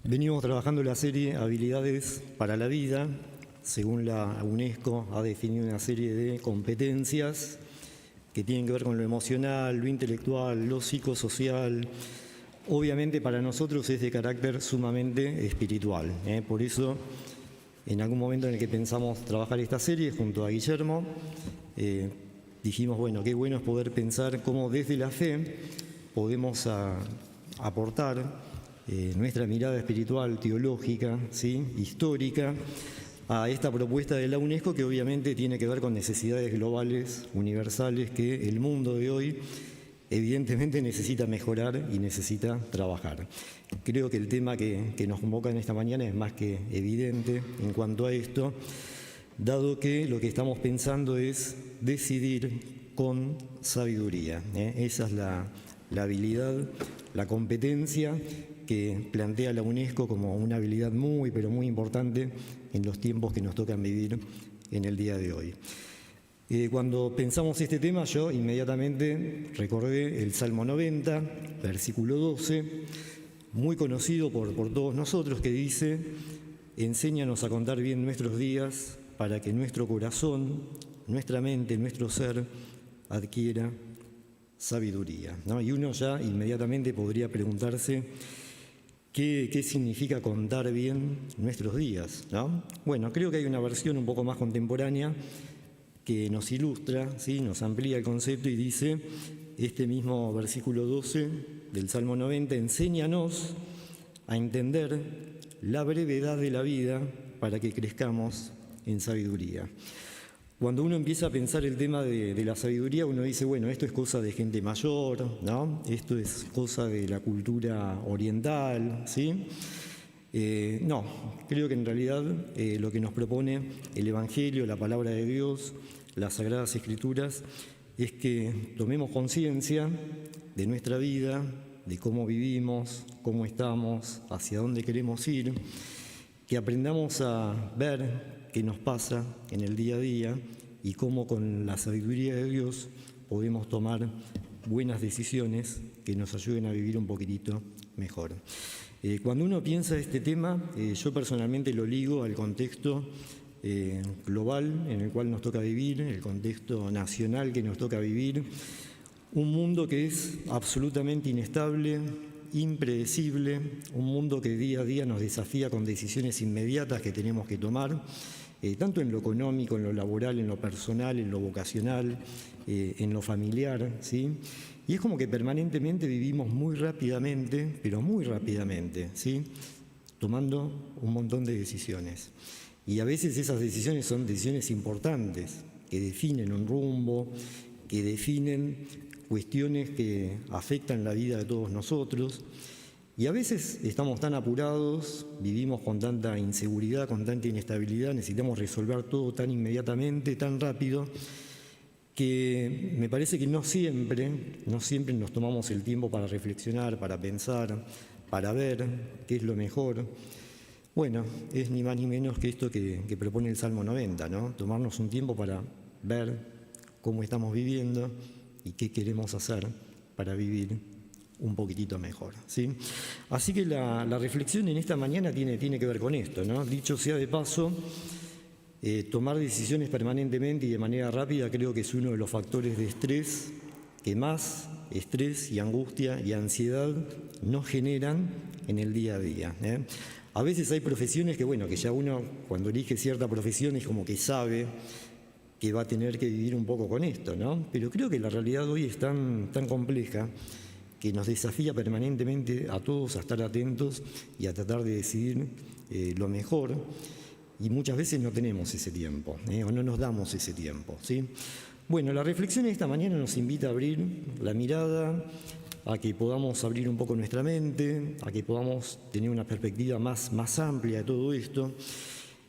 Venimos trabajando la serie Habilidades para la Vida. Según la UNESCO, ha definido una serie de competencias que tienen que ver con lo emocional, lo intelectual, lo psicosocial. Obviamente para nosotros es de carácter sumamente espiritual. Por eso, en algún momento en el que pensamos trabajar esta serie junto a Guillermo, dijimos, bueno, qué bueno es poder pensar cómo desde la fe podemos aportar nuestra mirada espiritual, teológica, ¿sí?, histórica, a esta propuesta de la UNESCO, que obviamente tiene que ver con necesidades globales, universales, que el mundo de hoy evidentemente necesita mejorar y necesita trabajar. Creo que el tema que nos convoca en esta mañana es más que evidente en cuanto a esto, dado que lo que estamos pensando es decidir con sabiduría. Esa es la habilidad, la competencia que plantea la UNESCO como una habilidad muy, pero muy importante en los tiempos que nos tocan vivir en el día de hoy. Cuando pensamos este tema, yo inmediatamente recordé el Salmo 90, versículo 12, muy conocido por todos nosotros, que dice: enséñanos a contar bien nuestros días para que nuestro corazón, nuestra mente, nuestro ser adquiera sabiduría, ¿no? Y uno ya inmediatamente podría preguntarse ¿qué significa contar bien nuestros días, ¿no? Bueno, creo que hay una versión un poco más contemporánea que nos ilustra, ¿sí?, nos amplía el concepto y dice, este mismo versículo 12 del Salmo 90, enséñanos a entender la brevedad de la vida para que crezcamos en sabiduría. Cuando uno empieza a pensar el tema de la sabiduría, uno dice, bueno, esto es cosa de gente mayor, ¿no? Esto es cosa de la cultura oriental, ¿sí? No, creo que en realidad lo que nos propone el Evangelio, la palabra de Dios, las Sagradas Escrituras, es que tomemos conciencia de nuestra vida, de cómo vivimos, cómo estamos, hacia dónde queremos ir, que aprendamos a ver qué nos pasa en el día a día y cómo con la sabiduría de Dios podemos tomar buenas decisiones que nos ayuden a vivir un poquitito mejor. Cuando uno piensa este tema, yo personalmente lo ligo al contexto global en el cual nos toca vivir, el contexto nacional que nos toca vivir, un mundo que es absolutamente inestable, impredecible, un mundo que día a día nos desafía con decisiones inmediatas que tenemos que tomar, tanto en lo económico, en lo laboral, en lo personal, en lo vocacional, en lo familiar, ¿sí? Y es como que permanentemente vivimos muy rápidamente, pero muy rápidamente, ¿sí?, tomando un montón de decisiones. Y a veces esas decisiones son decisiones importantes, que definen un rumbo, que definen cuestiones que afectan la vida de todos nosotros. Y a veces estamos tan apurados, vivimos con tanta inseguridad, con tanta inestabilidad, necesitamos resolver todo tan inmediatamente, tan rápido, que me parece que no siempre nos tomamos el tiempo para reflexionar, para pensar, para ver qué es lo mejor. Bueno, es ni más ni menos que esto que propone el Salmo 90, ¿no? Tomarnos un tiempo para ver cómo estamos viviendo y qué queremos hacer para vivir un poquitito mejor, ¿sí? Así que la reflexión en esta mañana tiene que ver con esto, ¿no? Dicho sea de paso, tomar decisiones permanentemente y de manera rápida creo que es uno de los factores de estrés que más estrés y angustia y ansiedad nos generan en el día a día, ¿eh? A veces hay profesiones que, bueno, que ya uno cuando elige cierta profesión es como que sabe que va a tener que vivir un poco con esto, ¿no? Pero creo que la realidad hoy es tan compleja que nos desafía permanentemente a todos a estar atentos y a tratar de decidir lo mejor, y muchas veces no tenemos ese tiempo, o no nos damos ese tiempo, ¿sí? Bueno, la reflexión de esta mañana nos invita a abrir la mirada, a que podamos abrir un poco nuestra mente, a que podamos tener una perspectiva más amplia de todo esto.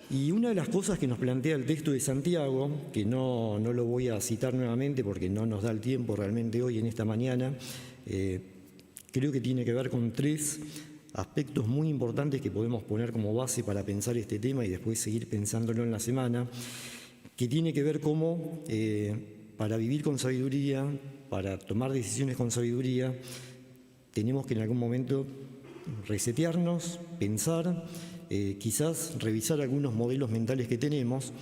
Y una de las cosas que nos plantea el texto de Santiago, que no lo voy a citar nuevamente porque no nos da el tiempo realmente hoy en esta mañana, creo que tiene que ver con tres aspectos muy importantes que podemos poner como base para pensar este tema y después seguir pensándolo en la semana, que tiene que ver cómo para vivir con sabiduría, para tomar decisiones con sabiduría, tenemos que en algún momento resetearnos, pensar, quizás revisar algunos modelos mentales que tenemos.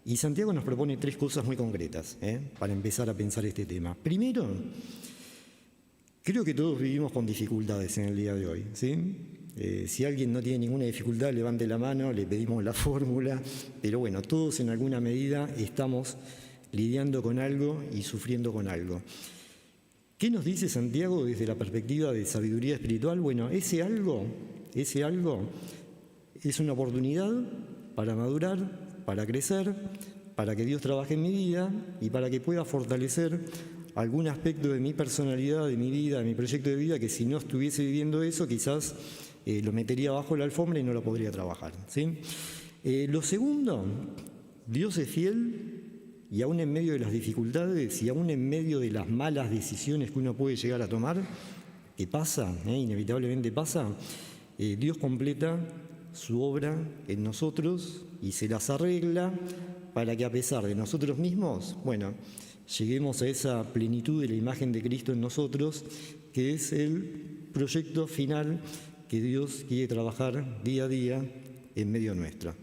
Y Santiago nos propone 3 cosas muy concretas para empezar a pensar este tema. Primero, creo que todos vivimos con dificultades en el día de hoy, ¿sí? Si alguien no tiene ninguna dificultad, levante la mano, le pedimos la fórmula, pero bueno, todos en alguna medida estamos lidiando con algo y sufriendo con algo. ¿Qué nos dice Santiago desde la perspectiva de sabiduría espiritual? Bueno, ese algo es una oportunidad para madurar, para crecer, para que Dios trabaje en mi vida y para que pueda fortalecer algún aspecto de mi personalidad, de mi vida, de mi proyecto de vida, que si no estuviese viviendo eso, quizás lo metería bajo la alfombra y no lo podría trabajar, ¿sí? Lo segundo, Dios es fiel y aún en medio de las dificultades y aún en medio de las malas decisiones que uno puede llegar a tomar, que pasa, inevitablemente pasa, Dios completa su obra en nosotros y se las arregla para que a pesar de nosotros mismos, bueno, lleguemos a esa plenitud de la imagen de Cristo en nosotros, que es el proyecto final que Dios quiere trabajar día a día en medio nuestro.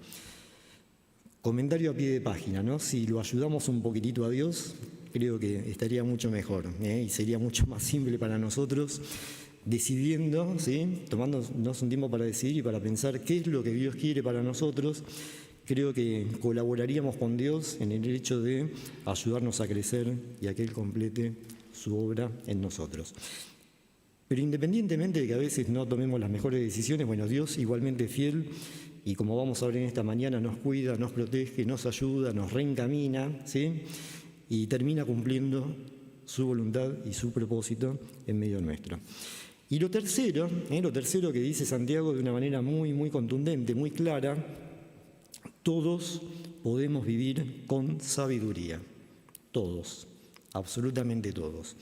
Comentario a pie de página, ¿no? Si lo ayudamos un poquitito a Dios, creo que estaría mucho mejor, y sería mucho más simple para nosotros, decidiendo, ¿sí? Tomándonos un tiempo para decidir y para pensar qué es lo que Dios quiere para nosotros. Creo que colaboraríamos con Dios en el hecho de ayudarnos a crecer y a que Él complete su obra en nosotros. Pero independientemente de que a veces no tomemos las mejores decisiones, bueno, Dios igualmente es fiel y como vamos a ver en esta mañana, nos cuida, nos protege, nos ayuda, nos reencamina, ¿sí? Y termina cumpliendo su voluntad y su propósito en medio nuestro. Y lo tercero que dice Santiago de una manera muy, muy contundente, muy clara, todos podemos vivir con sabiduría. Todos, absolutamente todos.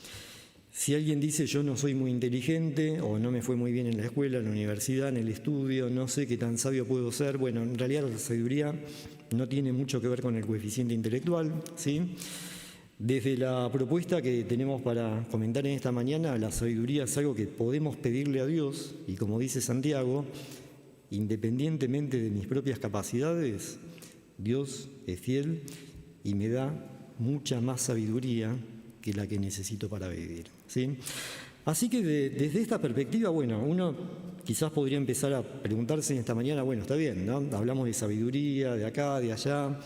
Si alguien dice yo no soy muy inteligente o no me fue muy bien en la escuela, en la universidad, en el estudio, no sé qué tan sabio puedo ser, bueno, en realidad la sabiduría no tiene mucho que ver con el coeficiente intelectual, ¿sí? Desde la propuesta que tenemos para comentar en esta mañana, la sabiduría es algo que podemos pedirle a Dios y como dice Santiago, independientemente de mis propias capacidades, Dios es fiel y me da mucha más sabiduría que la que necesito para vivir, ¿sí? Así que desde esta perspectiva, bueno, uno quizás podría empezar a preguntarse en esta mañana, bueno, está bien, ¿no? Hablamos de sabiduría, de acá, de allá.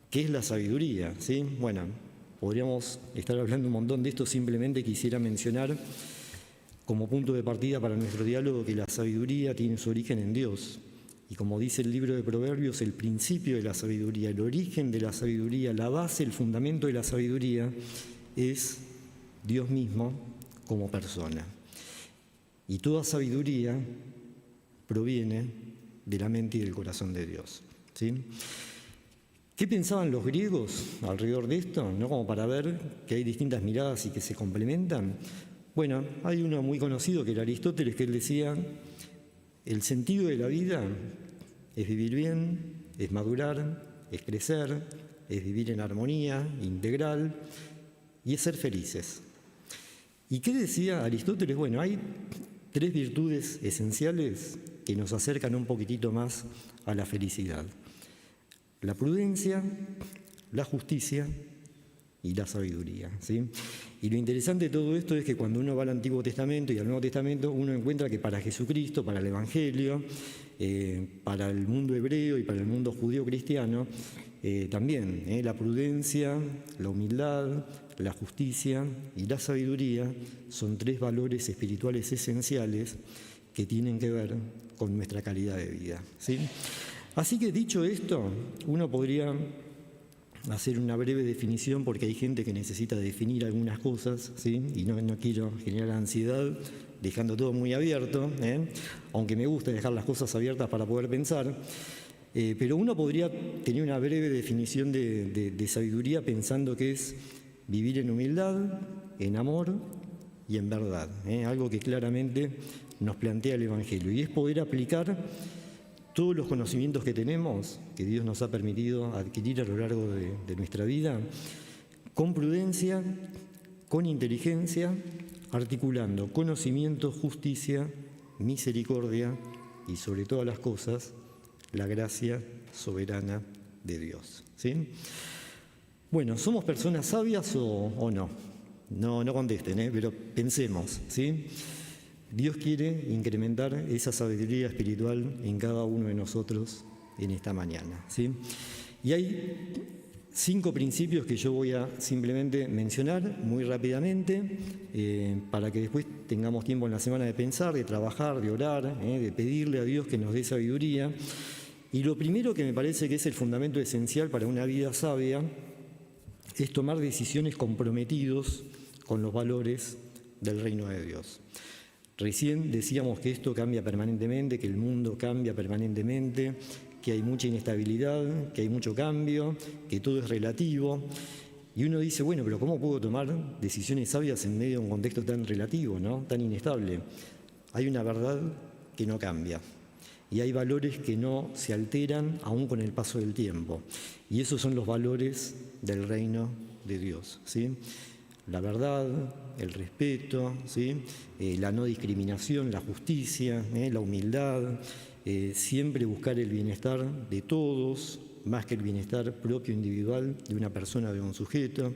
¿Qué es la sabiduría? ¿Sí? Bueno, podríamos estar hablando un montón de esto, simplemente quisiera mencionar como punto de partida para nuestro diálogo que la sabiduría tiene su origen en Dios. Y como dice el libro de Proverbios, el principio de la sabiduría, el origen de la sabiduría, la base, el fundamento de la sabiduría es Dios mismo como persona. Y toda sabiduría proviene de la mente y del corazón de Dios, ¿sí? ¿Qué pensaban los griegos alrededor de esto? ¿No? Como para ver que hay distintas miradas y que se complementan. Bueno, hay uno muy conocido que era Aristóteles, que él decía, el sentido de la vida es vivir bien, es madurar, es crecer, es vivir en armonía, integral, y es ser felices. ¿Y qué decía Aristóteles? Bueno, hay 3 virtudes esenciales que nos acercan un poquitito más a la felicidad. La prudencia, la justicia y la sabiduría, ¿sí? Y lo interesante de todo esto es que cuando uno va al Antiguo Testamento y al Nuevo Testamento, uno encuentra que para Jesucristo, para el Evangelio, para el mundo hebreo y para el mundo judío cristiano, también la prudencia, la humildad, la justicia y la sabiduría son 3 valores espirituales esenciales que tienen que ver con nuestra calidad de vida, ¿sí? Así que dicho esto, uno podría hacer una breve definición porque hay gente que necesita definir algunas cosas, ¿sí? Y no quiero generar ansiedad dejando todo muy abierto, aunque me gusta dejar las cosas abiertas para poder pensar. Pero uno podría tener una breve definición de sabiduría pensando que es vivir en humildad, en amor y en verdad, algo que claramente nos plantea el Evangelio, y es poder aplicar todos los conocimientos que tenemos, que Dios nos ha permitido adquirir a lo largo de nuestra vida, con prudencia, con inteligencia, articulando conocimiento, justicia misericordia y sobre todas las cosas, la gracia soberana de Dios. ¿Sí? Bueno, ¿somos personas sabias o no? No contesten, pero pensemos, ¿sí? Dios quiere incrementar esa sabiduría espiritual en cada uno de nosotros en esta mañana, ¿sí? Y hay 5 principios que yo voy a simplemente mencionar muy rápidamente para que después tengamos tiempo en la semana de pensar, de trabajar, de orar, de pedirle a Dios que nos dé sabiduría. Y lo primero que me parece que es el fundamento esencial para una vida sabia es tomar decisiones comprometidos con los valores del reino de Dios. Recién decíamos que esto cambia permanentemente, que el mundo cambia permanentemente, que hay mucha inestabilidad, que hay mucho cambio, que todo es relativo. Y uno dice, bueno, pero ¿cómo puedo tomar decisiones sabias en medio de un contexto tan relativo, ¿no? Tan inestable? Hay una verdad que no cambia. Y hay valores que no se alteran aún con el paso del tiempo. Y esos son los valores del reino de Dios, ¿sí? La verdad, el respeto, ¿sí? La no discriminación, la justicia, la humildad, siempre buscar el bienestar de todos, más que el bienestar propio individual de una persona, de un sujeto.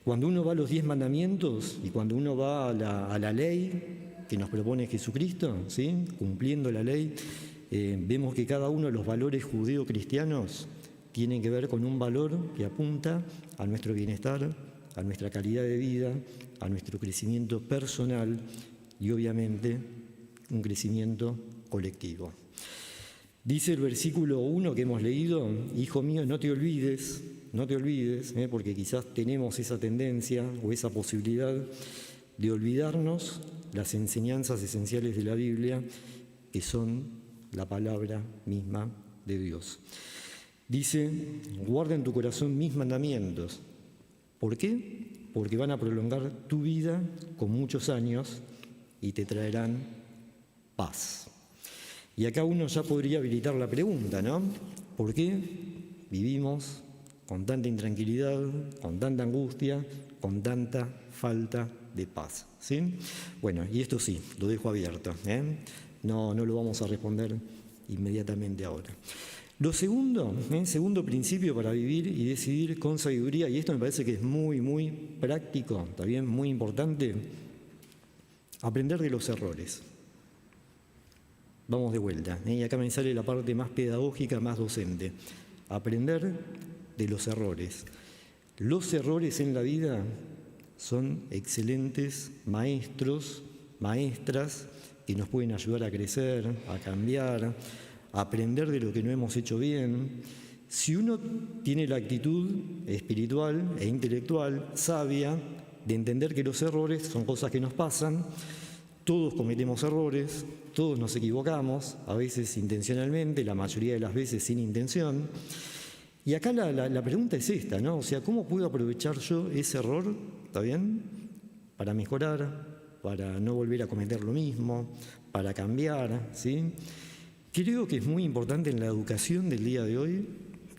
Cuando uno va a los 10 mandamientos y cuando uno va a la ley que nos propone Jesucristo, ¿sí? Cumpliendo la ley, vemos que cada uno de los valores judeo-cristianos tienen que ver con un valor que apunta a nuestro bienestar, a nuestra calidad de vida, a nuestro crecimiento personal y obviamente un crecimiento colectivo. Dice el versículo 1 que hemos leído, hijo mío, no te olvides, porque quizás tenemos esa tendencia o esa posibilidad de olvidarnos las enseñanzas esenciales de la Biblia, que son la palabra misma de Dios. Dice, guarda en tu corazón mis mandamientos. ¿Por qué? Porque van a prolongar tu vida con muchos años y te traerán paz. Y acá uno ya podría habilitar la pregunta, ¿no? ¿Por qué vivimos con tanta intranquilidad, con tanta angustia, con tanta falta de paz? ¿Sí? Bueno, y esto sí, lo dejo abierto, No lo vamos a responder inmediatamente ahora. Lo segundo, segundo principio para vivir y decidir con sabiduría, y esto me parece que es muy, muy práctico, también muy importante, aprender de los errores. Vamos de vuelta, y acá me sale la parte más pedagógica, más docente. Aprender de los errores. Los errores en la vida son excelentes maestros, maestras, que nos pueden ayudar a crecer, a cambiar, a aprender de lo que no hemos hecho bien. Si uno tiene la actitud espiritual e intelectual sabia de entender que los errores son cosas que nos pasan, todos cometemos errores, todos nos equivocamos, a veces intencionalmente, la mayoría de las veces sin intención. Y acá la pregunta es esta, ¿no? O sea, ¿cómo puedo aprovechar yo ese error, ¿está bien?, para mejorar, para no volver a cometer lo mismo, para cambiar, ¿sí? Creo que es muy importante en la educación del día de hoy,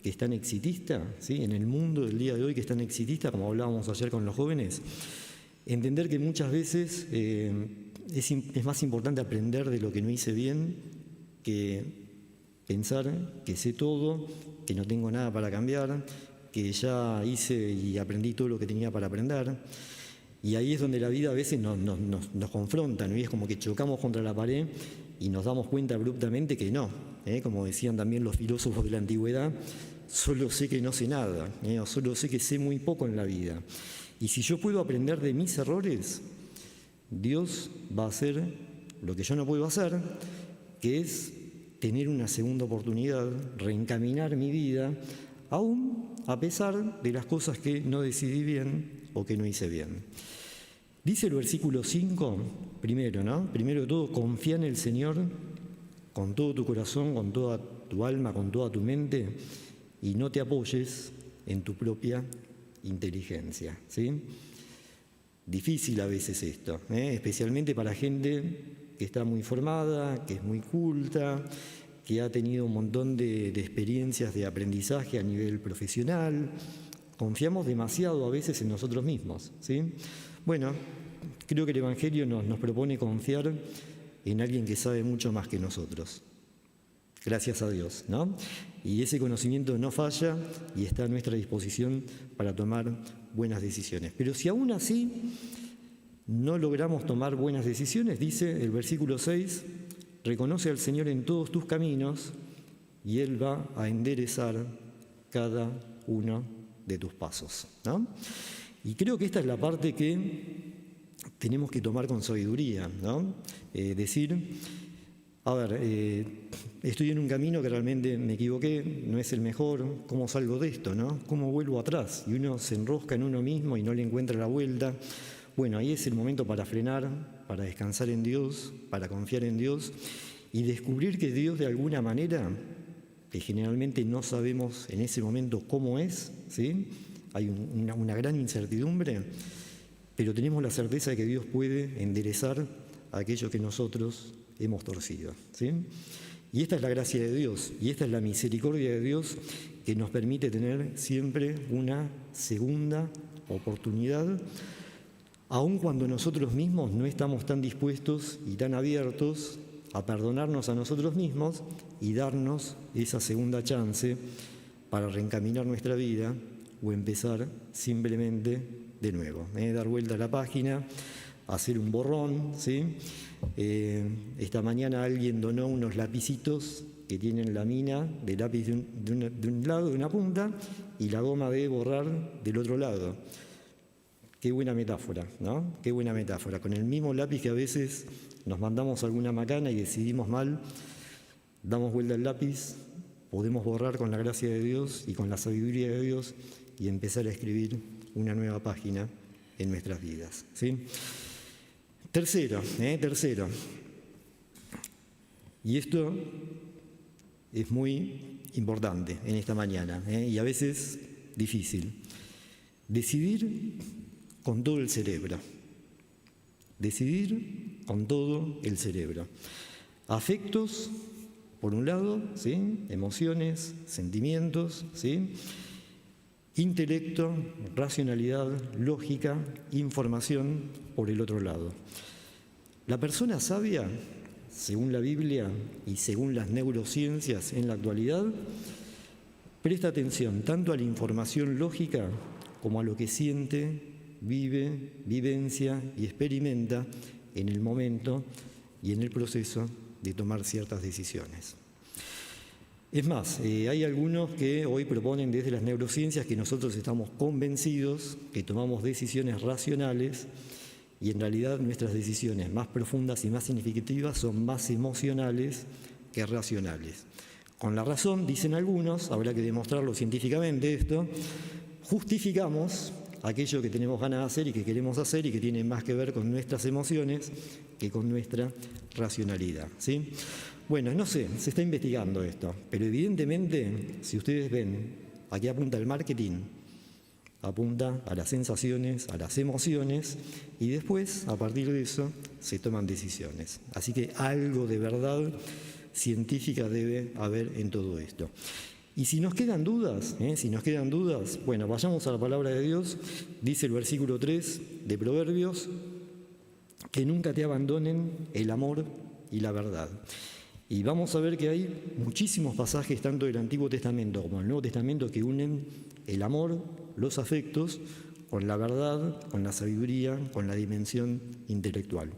que es tan exitista, ¿sí? En el mundo del día de hoy que es tan exitista, como hablábamos ayer con los jóvenes, entender que muchas veces es más importante aprender de lo que no hice bien que pensar que sé todo, que no tengo nada para cambiar, que ya hice y aprendí todo lo que tenía para aprender. Y ahí es donde la vida a veces nos confronta, ¿no? Y es como que chocamos contra la pared y nos damos cuenta abruptamente que no, como decían también los filósofos de la antigüedad, solo sé que no sé nada, o solo sé que sé muy poco en la vida. Y si yo puedo aprender de mis errores, Dios va a hacer lo que yo no puedo hacer, que es tener una segunda oportunidad, reencaminar mi vida, aún a pesar de las cosas que no decidí bien o que no hice bien. Dice el versículo 5, primero de todo, confía en el Señor con todo tu corazón, con toda tu alma, con toda tu mente, y no te apoyes en tu propia inteligencia, ¿sí? Difícil a veces esto, especialmente para gente que está muy formada, que es muy culta, que ha tenido un montón de experiencias de aprendizaje a nivel profesional. Confiamos demasiado a veces en nosotros mismos, ¿sí? Bueno, creo que el Evangelio nos propone confiar en alguien que sabe mucho más que nosotros. Gracias a Dios, ¿no? Y ese conocimiento no falla y está a nuestra disposición para tomar buenas decisiones. Pero si aún así no logramos tomar buenas decisiones, dice el versículo 6, reconoce al Señor en todos tus caminos y Él va a enderezar cada uno de tus pasos, ¿no? Y creo que esta es la parte que tenemos que tomar con sabiduría, ¿no? Decir, a ver, estoy en un camino que realmente me equivoqué, no es el mejor, ¿cómo salgo de esto, no? ¿Cómo vuelvo atrás? Y uno se enrosca en uno mismo y no le encuentra la vuelta. Bueno, ahí es el momento para frenar, para descansar en Dios, para confiar en Dios y descubrir que Dios de alguna manera, que generalmente no sabemos en ese momento cómo es, ¿sí? Hay una gran incertidumbre, pero tenemos la certeza de que Dios puede enderezar aquello que nosotros hemos torcido, ¿sí? Y esta es la gracia de Dios, y esta es la misericordia de Dios que nos permite tener siempre una segunda oportunidad, aun cuando nosotros mismos no estamos tan dispuestos y tan abiertos a perdonarnos a nosotros mismos y darnos esa segunda chance para reencaminar nuestra vida o empezar simplemente de nuevo, dar vuelta a la página, hacer un borrón, ¿sí? Esta mañana alguien donó unos lapicitos que tienen la mina de lápiz de un lado, de una punta, y la goma de borrar del otro lado. Qué buena metáfora, ¿no? Qué buena metáfora. Con el mismo lápiz que a veces nos mandamos alguna macana y decidimos mal, damos vuelta al lápiz, podemos borrar con la gracia de Dios y con la sabiduría de Dios y empezar a escribir una nueva página en nuestras vidas, ¿sí? Tercero, y esto es muy importante en esta mañana, y a veces difícil, decidir con todo el cerebro, decidir con todo el cerebro. Afectos, por un lado, ¿sí? Emociones, sentimientos, ¿sí? Intelecto, racionalidad, lógica, información, por el otro lado. La persona sabia, según la Biblia y según las neurociencias en la actualidad, presta atención tanto a la información lógica como a lo que siente, vive, vivencia y experimenta en el momento y en el proceso de tomar ciertas decisiones. Es más, hay algunos que hoy proponen desde las neurociencias que nosotros estamos convencidos que tomamos decisiones racionales y en realidad nuestras decisiones más profundas y más significativas son más emocionales que racionales. Con la razón, dicen algunos, habrá que demostrarlo científicamente esto, justificamos aquello que tenemos ganas de hacer y que queremos hacer y que tiene más que ver con nuestras emociones que con nuestra racionalidad, ¿sí? Bueno, no sé, se está investigando esto, pero evidentemente, si ustedes ven, aquí apunta el marketing, apunta a las sensaciones, a las emociones, y después, a partir de eso, se toman decisiones. Así que algo de verdad científica debe haber en todo esto. Y si nos quedan dudas, bueno, vayamos a la palabra de Dios. Dice el versículo 3 de Proverbios, que nunca te abandonen el amor y la verdad. Y vamos a ver que hay muchísimos pasajes, tanto del Antiguo Testamento como del Nuevo Testamento, que unen el amor, los afectos, con la verdad, con la sabiduría, con la dimensión intelectual.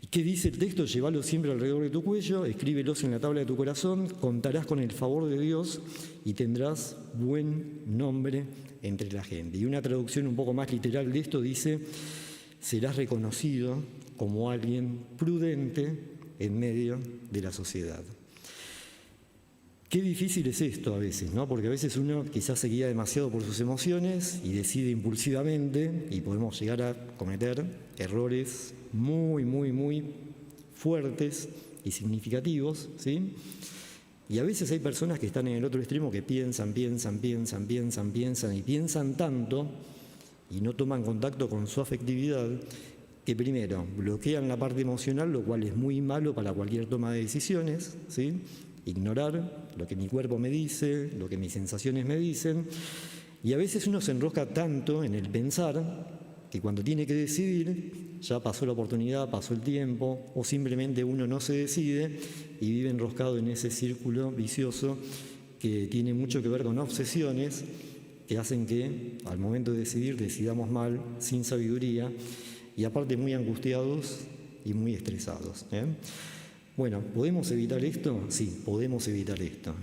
¿Y qué dice el texto? Llévalos siempre alrededor de tu cuello, escríbelos en la tabla de tu corazón, contarás con el favor de Dios y tendrás buen nombre entre la gente. Y una traducción un poco más literal de esto dice, serás reconocido como alguien prudente en medio de la sociedad. Qué difícil es esto a veces, ¿no? Porque a veces uno quizás se guía demasiado por sus emociones y decide impulsivamente y podemos llegar a cometer errores muy, muy, muy fuertes y significativos, ¿sí? Y a veces hay personas que están en el otro extremo que piensan y piensan tanto y no toman contacto con su afectividad que primero bloquean la parte emocional, lo cual es muy malo para cualquier toma de decisiones, ¿sí? Ignorar lo que mi cuerpo me dice, lo que mis sensaciones me dicen, y a veces uno se enrosca tanto en el pensar que cuando tiene que decidir, ya pasó la oportunidad, pasó el tiempo, o simplemente uno no se decide y vive enroscado en ese círculo vicioso que tiene mucho que ver con obsesiones que hacen que al momento de decidir decidamos mal, sin sabiduría y aparte muy angustiados y muy estresados. Bueno, ¿podemos evitar esto? Sí, podemos evitar esto,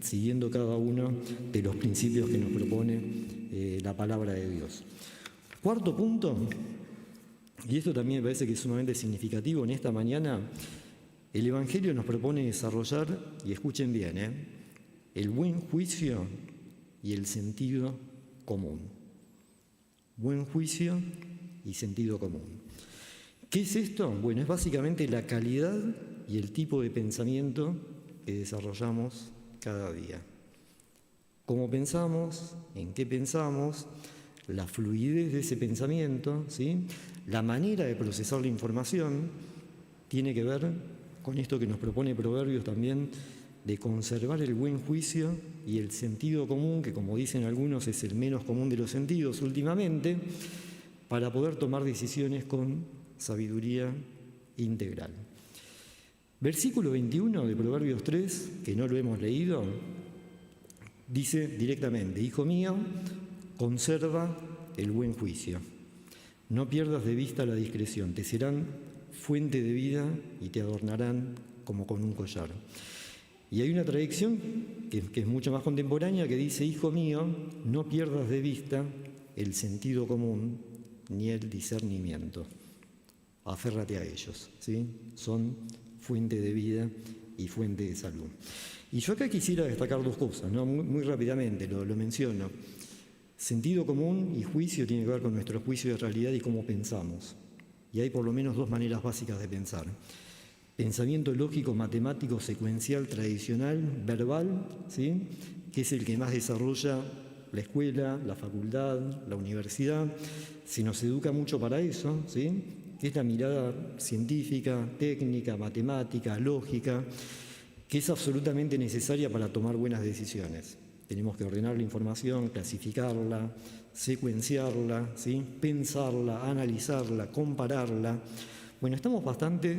siguiendo cada uno de los principios que nos propone la palabra de Dios. Cuarto punto, y esto también me parece que es sumamente significativo en esta mañana, el Evangelio nos propone desarrollar, y escuchen bien, el buen juicio y el sentido común. Buen juicio y sentido común. ¿Qué es esto? Bueno, es básicamente la calidad y el tipo de pensamiento que desarrollamos cada día. Cómo pensamos, en qué pensamos, la fluidez de ese pensamiento, ¿sí? La manera de procesar la información tiene que ver con esto que nos propone Proverbios también, de conservar el buen juicio y el sentido común, que como dicen algunos es el menos común de los sentidos últimamente, para poder tomar decisiones con sabiduría integral. Versículo 21 de Proverbios 3, que no lo hemos leído, dice directamente: Hijo mío, conserva el buen juicio. No pierdas de vista la discreción, te serán fuente de vida y te adornarán como con un collar. Y hay una tradición que es mucho más contemporánea que dice: Hijo mío, no pierdas de vista el sentido común ni el discernimiento. Aférrate a ellos, ¿sí? Son fuente de vida y fuente de salud. Y yo acá quisiera destacar dos cosas, ¿no? Muy rápidamente, lo menciono. Sentido común y juicio tiene que ver con nuestro juicio de realidad y cómo pensamos. Y hay por lo menos dos maneras básicas de pensar. Pensamiento lógico, matemático, secuencial, tradicional, verbal, ¿sí? Que es el que más desarrolla la escuela, la facultad, la universidad. Se nos educa mucho para eso, ¿sí? Que es la mirada científica, técnica, matemática, lógica, que es absolutamente necesaria para tomar buenas decisiones. Tenemos que ordenar la información, clasificarla, secuenciarla, ¿sí? Pensarla, analizarla, compararla. Bueno, estamos bastante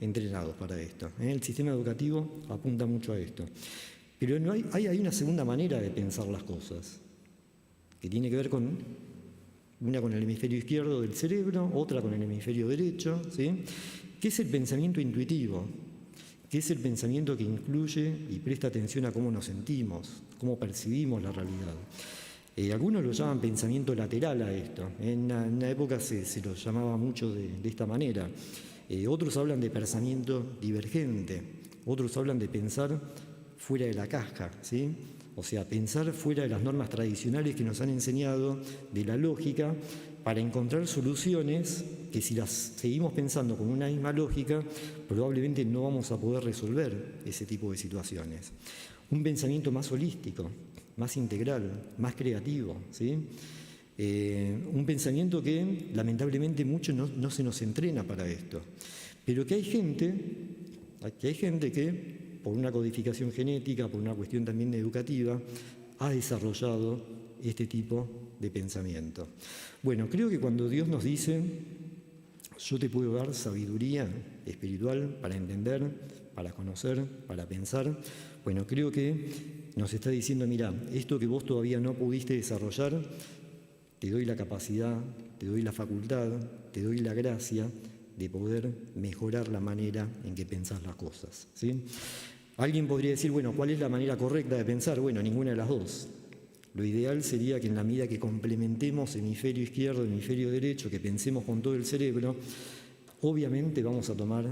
entrenados para esto. El sistema educativo apunta mucho a esto. Pero no hay una segunda manera de pensar las cosas, que tiene que ver con una con el hemisferio izquierdo del cerebro, otra con el hemisferio derecho, ¿sí? Que es el pensamiento intuitivo, que es el pensamiento que incluye y presta atención a cómo nos sentimos, cómo percibimos la realidad. Algunos lo llaman pensamiento lateral a esto. En una época se lo llamaba mucho de esta manera. Otros hablan de pensamiento divergente, otros hablan de pensar fuera de la caja, ¿sí? O sea, pensar fuera de las normas tradicionales que nos han enseñado, de la lógica, para encontrar soluciones que si las seguimos pensando con una misma lógica, probablemente no vamos a poder resolver ese tipo de situaciones. Un pensamiento más holístico, más integral, más creativo, ¿sí? Un pensamiento que lamentablemente mucho no se nos entrena para esto, pero que hay gente que por una codificación genética, por una cuestión también educativa, ha desarrollado este tipo de pensamiento. Bueno, creo que cuando Dios nos dice: yo te puedo dar sabiduría espiritual para entender, para conocer, para pensar, bueno, creo que nos está diciendo: mira, esto que vos todavía no pudiste desarrollar, te doy la capacidad, te doy la facultad, te doy la gracia de poder mejorar la manera en que pensás las cosas, ¿sí? Alguien podría decir: bueno, ¿cuál es la manera correcta de pensar? Bueno, ninguna de las dos. Lo ideal sería que en la medida que complementemos hemisferio izquierdo, hemisferio derecho, que pensemos con todo el cerebro, obviamente vamos a tomar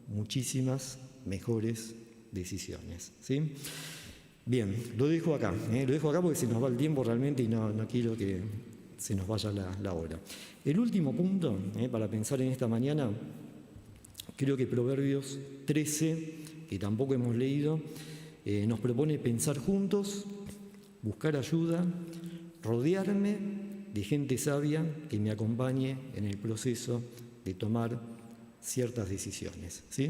muchísimas mejores decisiones, ¿sí? Bien, lo dejo acá porque se nos va el tiempo realmente y no quiero que se nos vaya la hora. El último punto, para pensar en esta mañana, creo que Proverbios 13, que tampoco hemos leído, nos propone pensar juntos, buscar ayuda, rodearme de gente sabia que me acompañe en el proceso de tomar ciertas decisiones, ¿sí?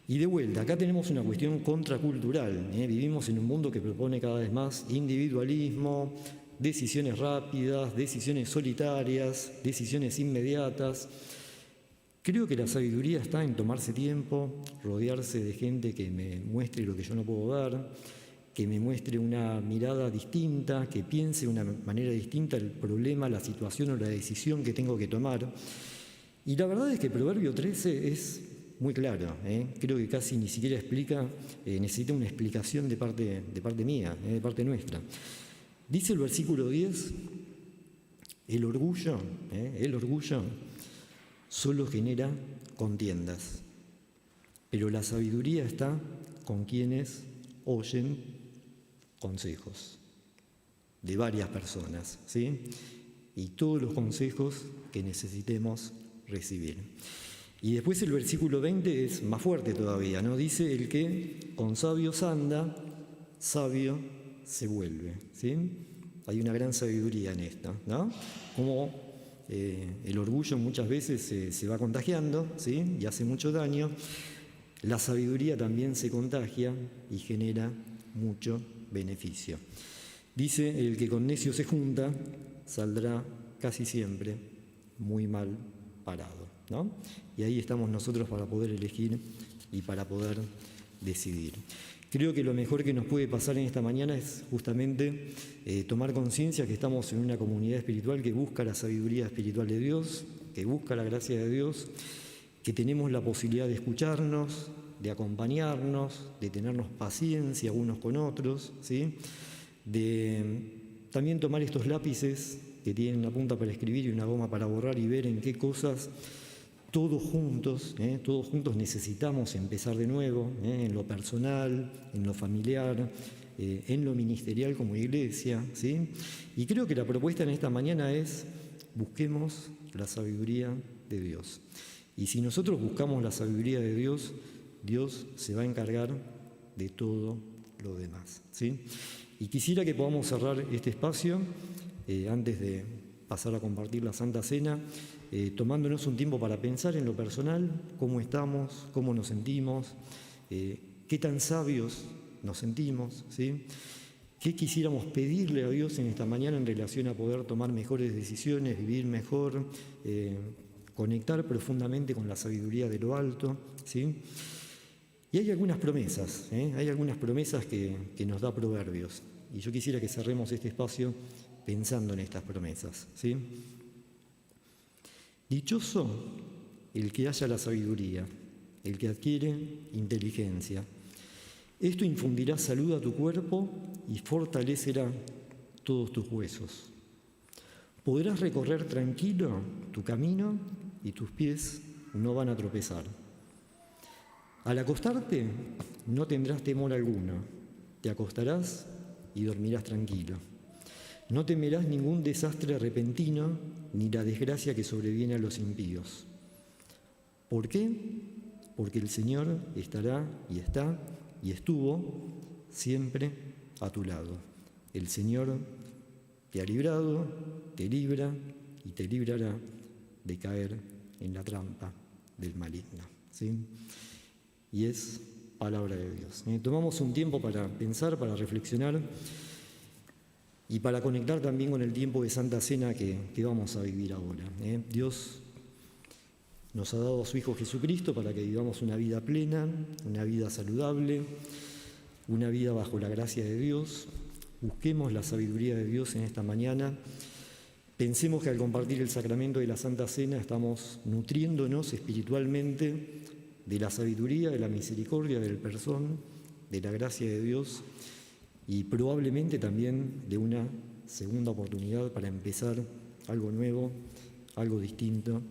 Y de vuelta, acá tenemos una cuestión contracultural. Vivimos en un mundo que propone cada vez más individualismo, decisiones rápidas, decisiones solitarias, decisiones inmediatas. Creo que la sabiduría está en tomarse tiempo, rodearse de gente que me muestre lo que yo no puedo ver, que me muestre una mirada distinta, que piense de una manera distinta el problema, la situación o la decisión que tengo que tomar. Y la verdad es que Proverbio 13 es muy claro, creo que casi ni siquiera explica, necesita una explicación de parte mía, de parte nuestra. Dice el versículo 10, el orgullo solo genera contiendas, pero la sabiduría está con quienes oyen consejos de varias personas, ¿sí? Y todos los consejos que necesitemos recibir. Y después el versículo 20 es más fuerte todavía, ¿no? Dice, el que con sabios anda, sabio se vuelve, ¿sí? Hay una gran sabiduría en esto, ¿no? Como el orgullo muchas veces se va contagiando, ¿sí? Y hace mucho daño. La sabiduría también se contagia y genera mucho beneficio. Dice, el que con necio se junta, saldrá casi siempre muy mal parado, ¿no? Y ahí estamos nosotros para poder elegir y para poder decidir. Creo que lo mejor que nos puede pasar en esta mañana es justamente tomar conciencia que estamos en una comunidad espiritual que busca la sabiduría espiritual de Dios, que busca la gracia de Dios, que tenemos la posibilidad de escucharnos, de acompañarnos, de tenernos paciencia unos con otros, ¿sí? De también tomar estos lápices que tienen una punta para escribir y una goma para borrar y ver en qué cosas todos juntos necesitamos empezar de nuevo, en lo personal, en lo familiar, en lo ministerial como iglesia, ¿sí? Y creo que la propuesta en esta mañana es busquemos la sabiduría de Dios. Y si nosotros buscamos la sabiduría de Dios, Dios se va a encargar de todo lo demás, ¿sí? Y quisiera que podamos cerrar este espacio antes de pasar a compartir la Santa Cena, tomándonos un tiempo para pensar en lo personal, cómo estamos, cómo nos sentimos, qué tan sabios nos sentimos, ¿sí? ¿Qué quisiéramos pedirle a Dios en esta mañana en relación a poder tomar mejores decisiones, vivir mejor, conectar profundamente con la sabiduría de lo alto, ¿sí? Y hay algunas promesas, que nos da Proverbios. Y yo quisiera que cerremos este espacio pensando en estas promesas, ¿sí? Dichoso el que haya la sabiduría, el que adquiere inteligencia. Esto infundirá salud a tu cuerpo y fortalecerá todos tus huesos. Podrás recorrer tranquilo tu camino y tus pies no van a tropezar. Al acostarte no tendrás temor alguno, te acostarás y dormirás tranquilo. No temerás ningún desastre repentino ni la desgracia que sobreviene a los impíos. ¿Por qué? Porque el Señor estará y está y estuvo siempre a tu lado. El Señor te ha librado, te libra y te librará de caer en la trampa del maligno, ¿sí? Y es palabra de Dios. Tomamos un tiempo para pensar, para reflexionar y para conectar también con el tiempo de Santa Cena que vamos a vivir ahora. Dios nos ha dado a su Hijo Jesucristo para que vivamos una vida plena, una vida saludable, una vida bajo la gracia de Dios. Busquemos la sabiduría de Dios en esta mañana. Pensemos que al compartir el sacramento de la Santa Cena estamos nutriéndonos espiritualmente de la sabiduría, de la misericordia, del perdón, de la gracia de Dios y probablemente también de una segunda oportunidad para empezar algo nuevo, algo distinto,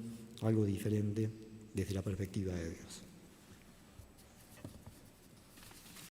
algo diferente desde la perspectiva de Dios.